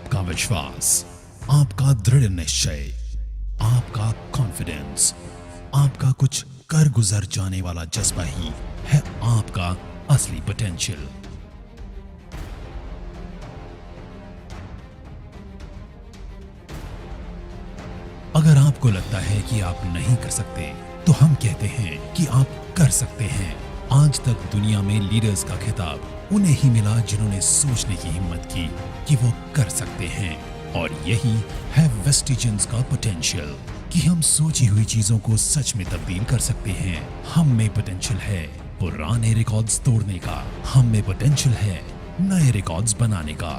आपका विश्वास, आपका दृढ़ निश्चय, आपका कॉन्फिडेंस, आपका कुछ कर गुजर जाने वाला जज्बा ही है आपका असली पोटेंशियल। अगर आपको लगता है कि आप नहीं कर सकते, तो हम कहते हैं कि आप कर सकते हैं। आज तक दुनिया में लीडर्स का खिताब उन्हें ही मिला जिन्होंने सोचने की हिम्मत की कि वो कर सकते हैं। और यही है वेस्टिजेंस का पोटेंशियल कि हम सोची हुई चीजों को सच में तब्दील कर सकते हैं। हम में पोटेंशियल है पुराने रिकॉर्ड्स तोड़ने का, हम में पोटेंशियल है नए रिकॉर्ड्स बनाने का,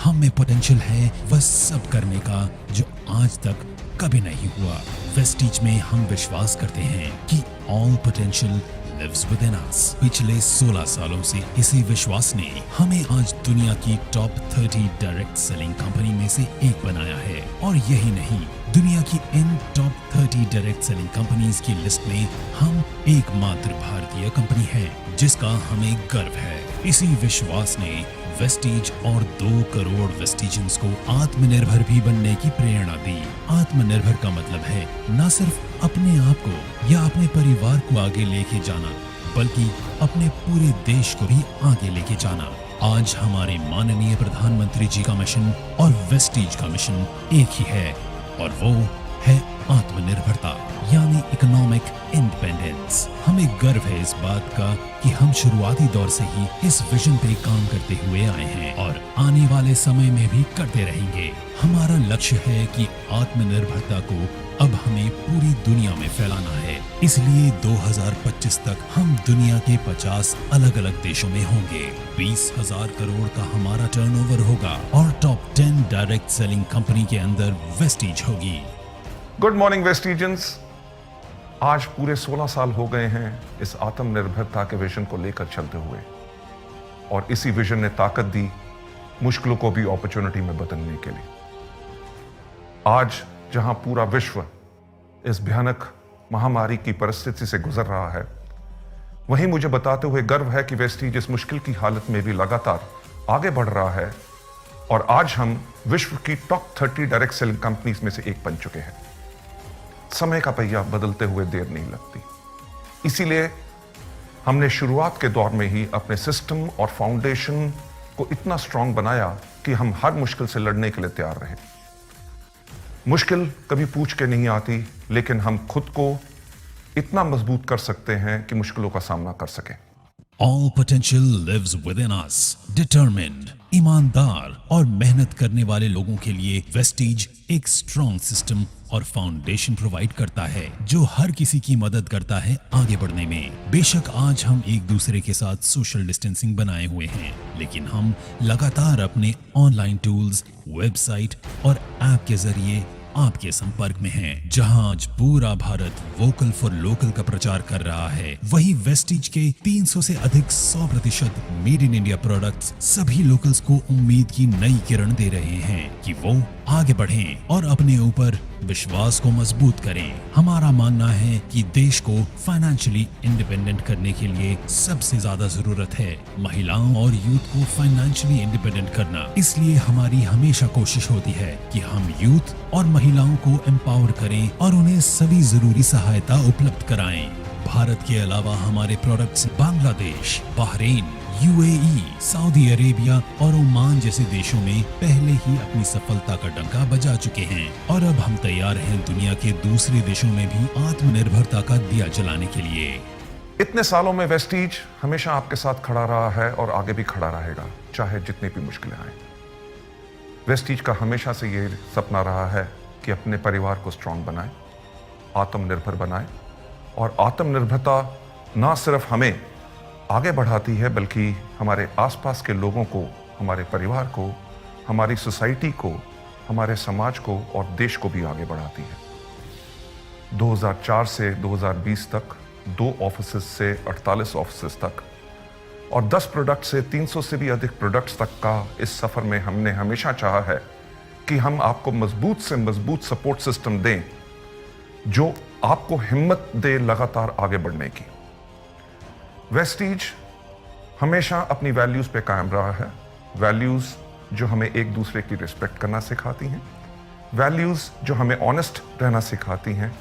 हम में पोटेंशियल है वह सब करने का जो आज तक कभी नहीं हुआ। वेस्टीज में हम विश्वास करते हैं कि all potential lives within us. पिछले 16 सालों से इसी विश्वास ने हमें आज दुनिया की टॉप 30 डायरेक्ट सेलिंग कंपनी में से एक बनाया है। और यही नहीं, दुनिया की इन टॉप 30 डायरेक्ट सेलिंग कंपनीज की लिस्ट में हम एकमात्र भारतीय कंपनी है जिसका हमें गर्व है। इसी विश्वास ने वेस्टीज और 2 करोड़ वेस्टिजियंस को आत्मनिर्भर भी बनने की प्रेरणा दी। आत्मनिर्भर का मतलब है न सिर्फ अपने आप को या अपने परिवार को आगे लेके जाना, बल्कि अपने पूरे देश को भी आगे लेके जाना। आज हमारे माननीय प्रधानमंत्री जी का मिशन और वेस्टीज का मिशन एक ही है, और वो है आत्मनिर्भरता, यानी इकोनॉमिक इंडिपेंडेंस। हमें गर्व है इस बात का कि हम शुरुआती दौर से ही इस विजन पे काम करते हुए आए हैं और आने वाले समय में भी करते रहेंगे। हमारा लक्ष्य है कि आत्मनिर्भरता को अब हमें पूरी दुनिया में फैलाना है। इसलिए 2025 तक हम दुनिया के 50 अलग अलग देशों में होंगे। 20,000 करोड़ का हमारा टर्नओवर होगा और टॉप 10 डायरेक्ट सेलिंग कंपनी के अंदर वेस्टीज होगी। Good morning Vestigians. आज पूरे 16 साल हो गए हैं इस आत्मनिर्भरता के विजन को लेकर चलते हुए, और इसी विजन ने ताकत दी मुश्किलों को भी अपॉर्चुनिटी में बदलने के लिए। आज जहां पूरा विश्व इस भयानक महामारी की परिस्थिति से गुजर रहा है, वहीं मुझे बताते हुए गर्व है कि वेस्टीज इस मुश्किल की हालत में भी लगातार आगे बढ़ रहा है, और आज हम विश्व की टॉप 30 डायरेक्ट सेलिंग कंपनीज में से एक बन चुके हैं। समय का पहिया बदलते हुए देर नहीं लगती, इसीलिए हमने शुरुआत के दौर में ही अपने सिस्टम और फाउंडेशन को इतना स्ट्रांग बनाया कि हम हर मुश्किल से लड़ने के लिए तैयार रहे। मुश्किल कभी पूछ के नहीं आती, लेकिन हम खुद को इतना मजबूत कर सकते हैं कि मुश्किलों का सामना कर सकें। All potential lives within us. Determined, ईमानदार और मेहनत करने वाले लोगों के लिए वेस्टीज एक स्ट्रॉन्ग सिस्टम और फाउंडेशन प्रोवाइड करता है जो हर किसी की मदद करता है आगे बढ़ने में। बेशक आज हम एक दूसरे के साथ सोशल डिस्टेंसिंग बनाए हुए हैं, लेकिन हम लगातार अपने ऑनलाइन टूल्स, वेबसाइट और ऐप के जरिए आपके संपर्क में हैं। जहां आज पूरा भारत वोकल फॉर लोकल का प्रचार कर रहा है, वहीं वेस्टीज के 300 से अधिक 100% मेड इन इंडिया प्रोडक्ट्स सभी लोकल्स को उम्मीद की नई किरण दे रहे हैं कि वो आगे बढ़ें और अपने ऊपर विश्वास को मजबूत करें। हमारा मानना है कि देश को फाइनेंशियली इंडिपेंडेंट करने के लिए सबसे ज्यादा जरूरत है महिलाओं और यूथ को फाइनेंशियली इंडिपेंडेंट करना। इसलिए हमारी हमेशा कोशिश होती है कि हम यूथ और महिलाओं को एम्पावर करें और उन्हें सभी जरूरी सहायता उपलब्ध कराएं। भारत के अलावा हमारे products Bangladesh, Bahrain, UAE, Saudi Arabia और ओमान जैसे देशों में पहले ही अपनी सफलता का डंका बजा चुके हैं, और अब हम तैयार हैं दुनिया के दूसरे देशों में भी आत्मनिर्भरता का दिया जलाने के लिए। इतने सालों में वेस्टीज हमेशा आपके साथ खड़ा रहा है और आगे भी खड़ा रहेगा, चाहे जितनी भी मुश्किलें आए। वेस्टीज का हमेशा से ये सपना रहा है कि अपने परिवार को स्ट्रांग बनाए, आत्मनिर्भर बनाए, और आत्मनिर्भरता ना सिर्फ हमें आगे बढ़ाती है बल्कि हमारे आसपास के लोगों को, हमारे परिवार को, हमारी सोसाइटी को, हमारे समाज को और देश को भी आगे बढ़ाती है। 2004 से 2020 तक 2 ऑफिसेस से 48 ऑफिसेस तक और 10 प्रोडक्ट से 300 से भी अधिक प्रोडक्ट्स तक का इस सफर में हमने हमेशा चाहा है कि हम आपको मजबूत से मजबूत सपोर्ट सिस्टम दें जो आपको हिम्मत दे लगातार आगे बढ़ने की। वेस्टीज हमेशा अपनी वैल्यूज पे कायम रहा है। वैल्यूज जो हमें एक दूसरे की रिस्पेक्ट करना सिखाती हैं, वैल्यूज़ जो हमें ऑनेस्ट रहना सिखाती हैं,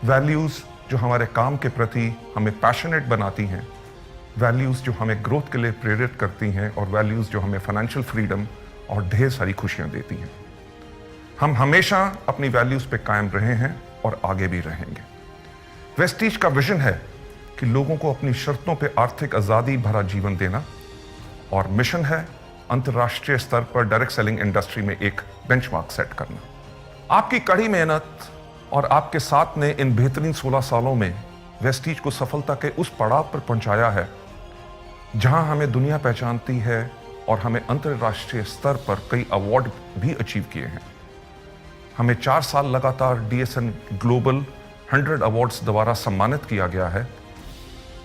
वैल्यूज़ जो हमारे काम के प्रति हमें पैशनेट बनाती हैं, वैल्यूज़ जो हमें ग्रोथ के लिए प्रेरित करती हैं और वैल्यूज़ जो हमें फाइनेंशियल फ्रीडम और ढेर सारी खुशियां देती हैं। हम हमेशा अपनी वैल्यूज़ पे कायम रहे हैं और आगे भी रहेंगे। वेस्टीज का विजन है कि लोगों को अपनी शर्तों पे आर्थिक आज़ादी भरा जीवन देना, और मिशन है अंतर्राष्ट्रीय स्तर पर डायरेक्ट सेलिंग इंडस्ट्री में एक बेंचमार्क सेट करना। आपकी कड़ी मेहनत और आपके साथ ने इन बेहतरीन 16 सालों में वेस्टीज को सफलता के उस पड़ाव पर पहुंचाया है जहां हमें दुनिया पहचानती है और हमें अंतर्राष्ट्रीय स्तर पर कई अवार्ड भी अचीव किए हैं। हमें 4 साल लगातार DSN ग्लोबल 100 अवार्ड्स द्वारा सम्मानित किया गया है।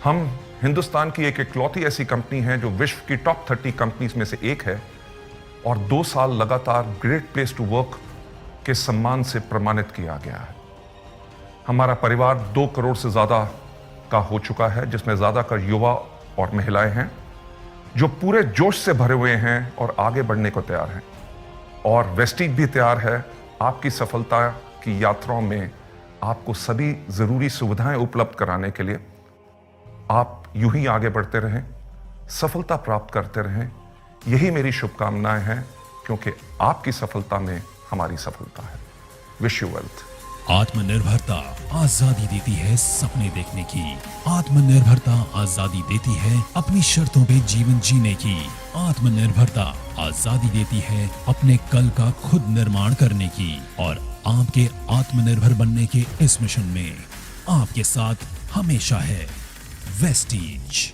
हम हिंदुस्तान की एक इकलौती ऐसी कंपनी है जो विश्व की टॉप 30 कंपनीज में से एक है, और 2 साल लगातार ग्रेट प्लेस टू वर्क के सम्मान से प्रमाणित किया गया है। हमारा परिवार 2 करोड़ से ज़्यादा का हो चुका है, जिसमें ज़्यादातर युवा और महिलाएं हैं जो पूरे जोश से भरे हुए हैं और आगे बढ़ने को तैयार हैं। और वेस्टीज भी तैयार है आपकी सफलता की यात्राओं में आपको सभी ज़रूरी सुविधाएं उपलब्ध कराने के लिए। आप यूं ही आगे बढ़ते रहें, सफलता प्राप्त करते रहें, यही मेरी शुभकामनाएं हैं, क्योंकि आपकी सफलता में हमारी सफलता है। Wish you wealth. आत्मनिर्भरता आजादी देती है सपने देखने की। आत्मनिर्भरता आजादी देती है अपनी शर्तों पे जीवन जीने की। आत्मनिर्भरता आजादी देती है अपने कल का खुद निर्माण करने की। और आपके आत्मनिर्भर बनने के इस मिशन में आपके साथ हमेशा है वेस्टीज।